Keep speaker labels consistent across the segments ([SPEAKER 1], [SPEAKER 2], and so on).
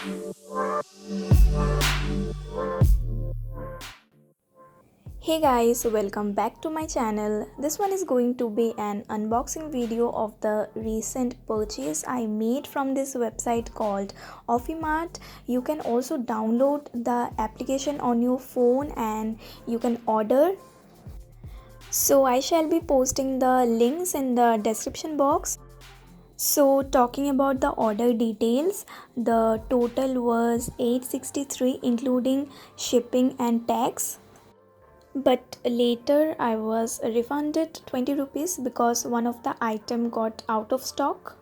[SPEAKER 1] Hey guys, welcome back to my channel. This one is going to be an unboxing video of the recent purchase I made from this website called Offimart. You can also download the application on your phone and you can order. So I shall be posting the links in the description box. So talking about the order details, the total was 863 including shipping and tax. But later I was refunded 20 rupees because one of the item got out of stock.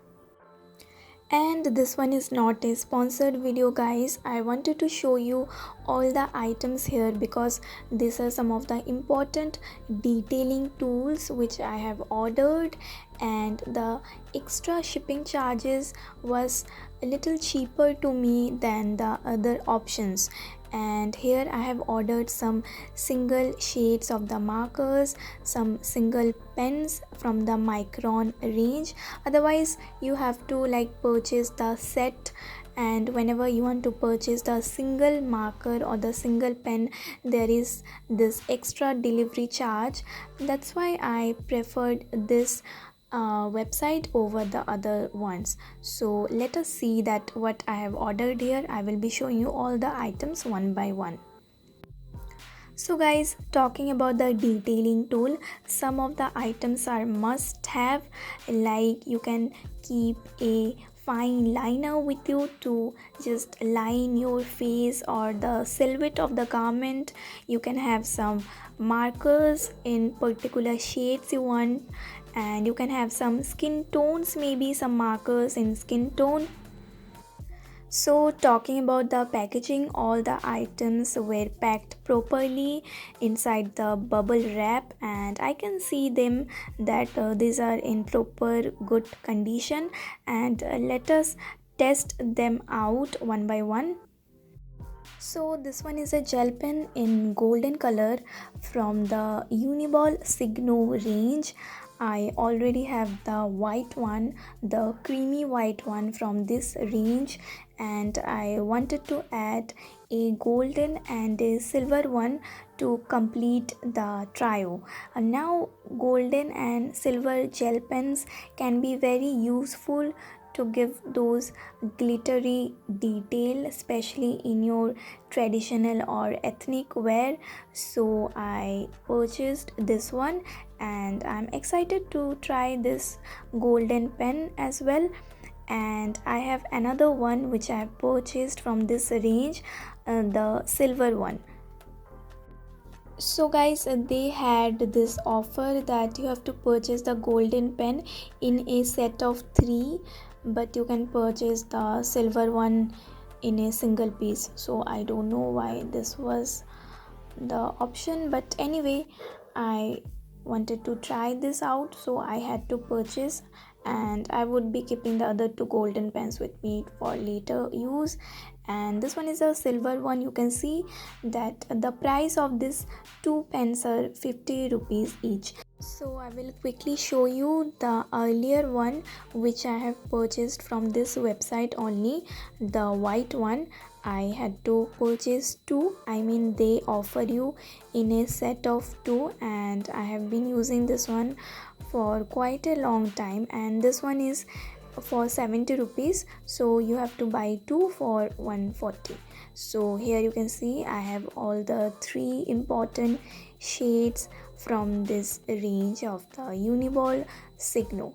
[SPEAKER 1] And this one is not a sponsored video guys. I wanted to show you all the items here because these are some of the important detailing tools which I have ordered, and the extra shipping charges was a little cheaper to me than the other options. And here I have ordered some single shades of the markers, some single pens from the Micron range. Otherwise you have to purchase the set, and whenever you want to purchase the single marker or the single pen, there is this extra delivery charge. That's why I preferred this website over the other ones. So let us see that what I have ordered here. I will be showing you all the items one by one. So guys, talking about the detailing tool, some of the items are must have, like you can keep a fine liner with you to just line your face or the silhouette of the garment. You can have some markers in particular shades you want, and you can have some skin tones, maybe some markers in skin tone. So talking about the packaging, all the items were packed properly inside the bubble wrap, and I can see them that these are in proper good condition. And let us test them out one by one. So this one is a gel pen in golden color from the Uniball Signo range. I already have the white one, the creamy white one from this range, and I wanted to add a golden and a silver one to complete the trio. And now golden and silver gel pens can be very useful to give those glittery detail, especially in your traditional or ethnic wear. So I purchased this one and I'm excited to try this golden pen as well. And I have another one which I have purchased from this range, the silver one. So guys, they had this offer that you have to purchase the golden pen in a set of 3, but you can purchase the silver one in a single piece. So I don't know why this was the option, but anyway, I wanted to try this out, so I had to purchase. And I would be keeping the other 2 golden pens with me for later use. And this one is a silver one. You can see that the price of this 2 pens are 50 rupees each. So I will quickly show you the earlier one which I have purchased from this website only, the white one. I had to purchase 2. I mean, they offer you in a set of 2, and I have been using this one for quite a long time, and this one is for 70 rupees, so you have to buy 2 for 140. So here you can see I have all the 3 important shades from this range of the Uniball Signo,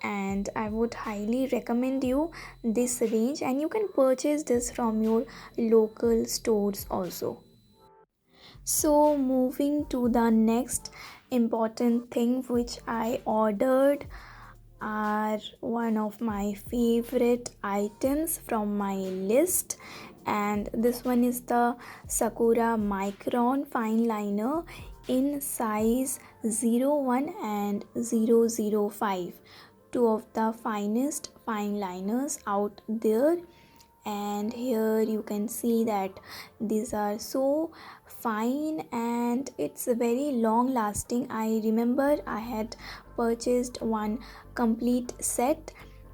[SPEAKER 1] and I would highly recommend you this range, and you can purchase this from your local stores also. So moving to the next important thing which I ordered are one of my favorite items from my list, and this one is the Sakura Micron Fineliner in size 01 and 005, two of the finest fine liners out there. And here you can see that these are so fine and it's very long lasting. I remember I had purchased one complete set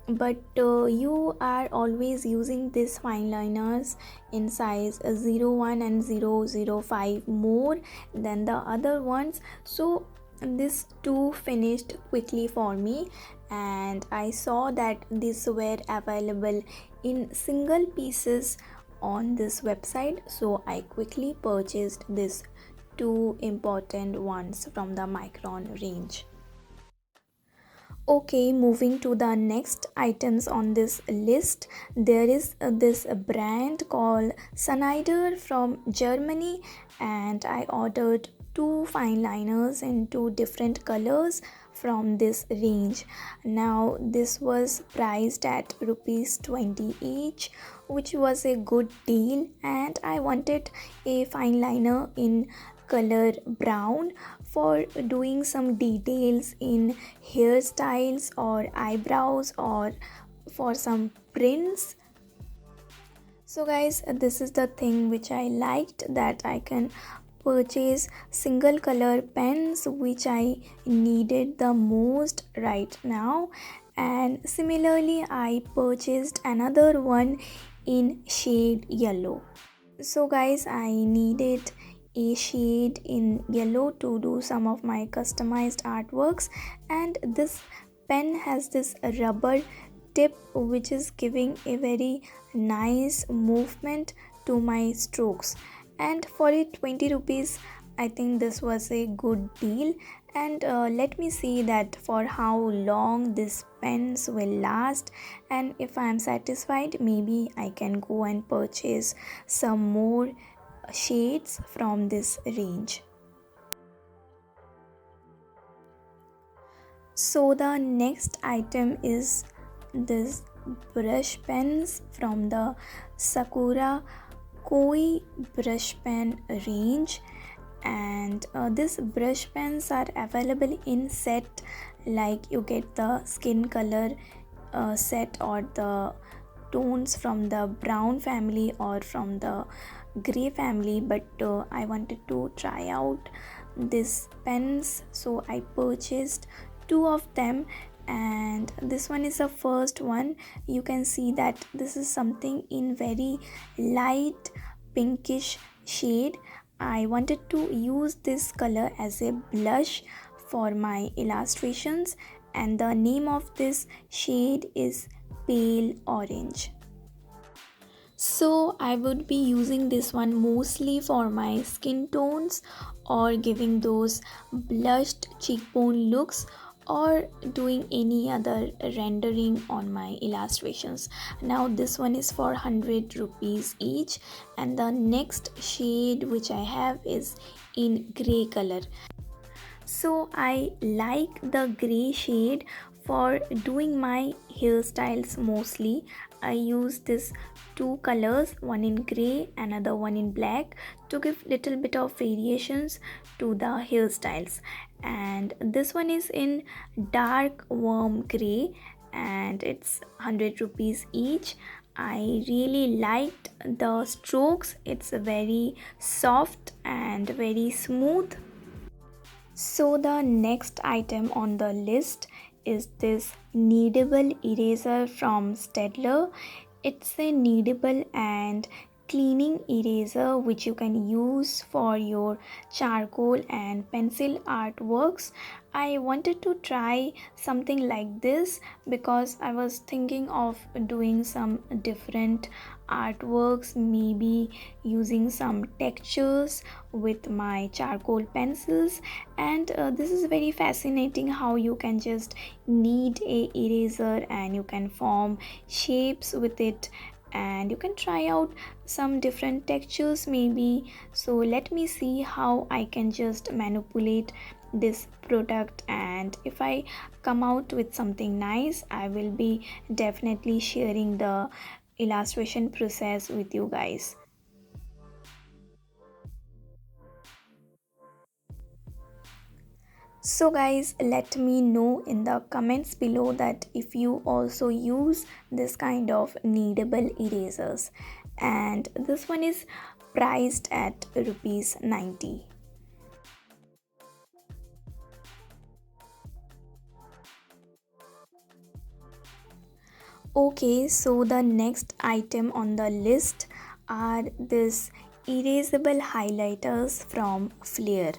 [SPEAKER 1] but you are always using this fine liners in size 01 and 005 more than the other ones, so this two finished quickly for me, and I saw that these were available in single pieces on this website, so I quickly purchased this two important ones from the Micron range. Okay, moving to the next items on this list, there is this brand called Schnedier from Germany, and I ordered two fine liners in two different colors from this range. Now this was priced at rupees 20 each, which was a good deal, and I wanted a fine liner in color brown for doing some details in hairstyles or eyebrows or for some prints. So guys, this is the thing which I liked, that I can purchase single color pens which I needed the most right now, and similarly I purchased another one in shade yellow. So guys, I needed a shade in yellow to do some of my customized artworks, and this pen has this rubber tip which is giving a very nice movement to my strokes, and for it 20 rupees, I think this was a good deal. And let me see that for how long this pens will last, and if I am satisfied, maybe I can go and purchase some more shades from this range. So the next item is this brush pens from the Sakura Koi brush pen range, and these brush pens are available in set, like you get the skin color set or the tones from the brown family or from the gray family, but I wanted to try out these pens, so I purchased two of them, and this one is the first one. You can see that this is something in very light pinkish shade. I wanted to use this color as a blush for my illustrations, and the name of this shade is pale orange. So I would be using this one mostly for my skin tones or giving those blushed cheekbone looks or doing any other rendering on my illustrations. Now this one is for 100 rupees each, and the next shade which I have is in grey color. So I like the gray shade for doing my hairstyles mostly. I use this two colors, one in gray, another one in black, to give little bit of variations to the hairstyles. And this one is in dark warm gray, and it's 100 rupees each. I really liked the strokes. It's very soft and very smooth. So the next item on the list is this Kneadable eraser from Staedtler. It's a kneadable and cleaning eraser which you can use for your charcoal and pencil artworks. I wanted to try something like this because I was thinking of doing some different artworks, maybe using some textures with my charcoal pencils, and this is very fascinating how you can just knead a eraser and you can form shapes with it, and you can try out some different textures maybe. So let me see how I can just manipulate this product, and if I come out with something nice, I will be definitely sharing the illustration process with you guys. So guys, let me know in the comments below that if you also use this kind of kneadable erasers, and this one is priced at rupees 90. Okay, so the next item on the list are this erasable highlighters from Flair.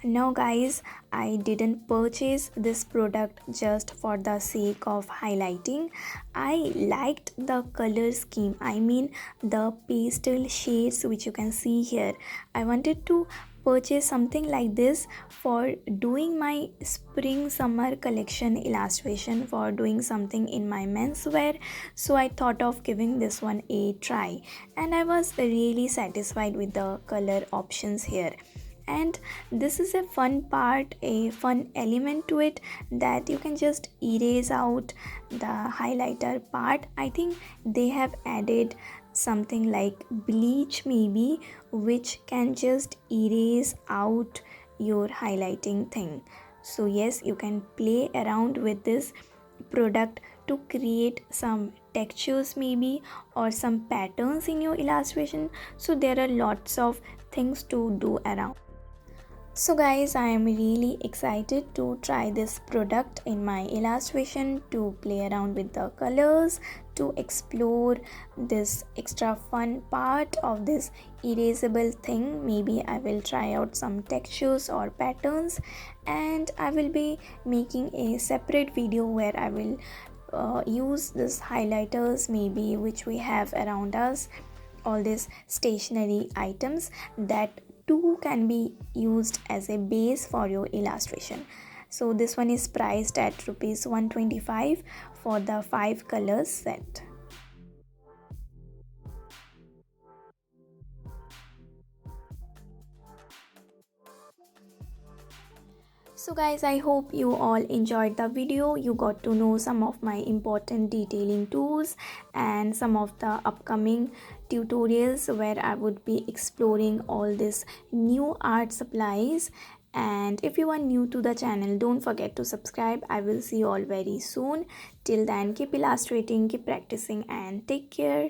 [SPEAKER 1] Now guys, I didn't purchase this product just for the sake of highlighting. I liked the color scheme. I mean the pastel shades which you can see here. I wanted to purchase something like this for doing my spring summer collection illustration, for doing something in my menswear. So I thought of giving this one a try, and I was really satisfied with the color options here. And this is a fun part, a fun element to it, that you can just erase out the highlighter part. I think they have added something like bleach maybe, which can just erase out your highlighting thing. So yes, you can play around with this product to create some textures maybe, or some patterns in your illustration. So there are lots of things to do around. So guys, I am really excited to try this product in my illustration, to play around with the colors, to explore this extra fun part of this erasable thing. Maybe I will try out some textures or patterns, and I will be making a separate video where I will use this highlighters maybe which we have around us, all these stationery items that too can be used as a base for your illustration. So this one is priced at rupees 125 for the 5 colors set. So guys, I hope you all enjoyed the video. You got to know some of my important detailing tools and some of the upcoming tutorials where I would be exploring all these new art supplies. And if you are new to the channel, don't forget to subscribe. I will see you all very soon. Till then, keep illustrating, keep practicing, and take care.